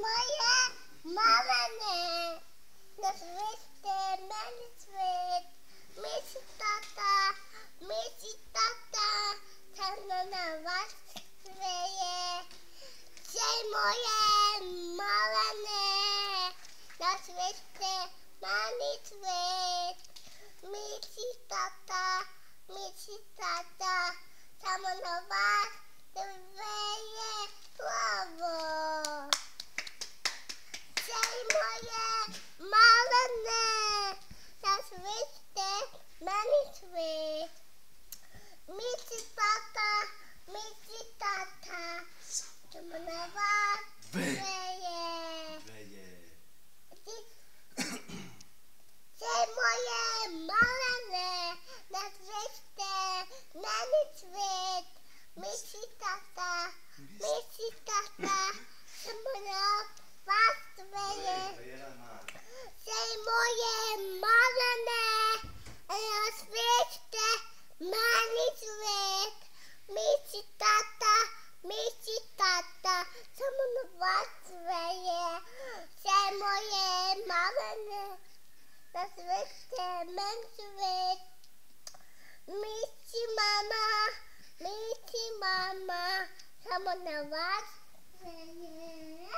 moje malené, na světě meni svět, my si tata, tam na vás svěje. Jsi moje malené, na světě meni svět, my si tata, tam na vás svěje plavo. Jsi moje malené, na světě meni svět, my si tata, tam na vás svěje. Jsi moje malené, na světě meni svět, my si tata, tam na vás svěje. Jsi moje malené, na světě meni svět, my si tata, tam na vás svěje. Jsi moje malené, na světě meni svět, my si mama, tam na vás svěje.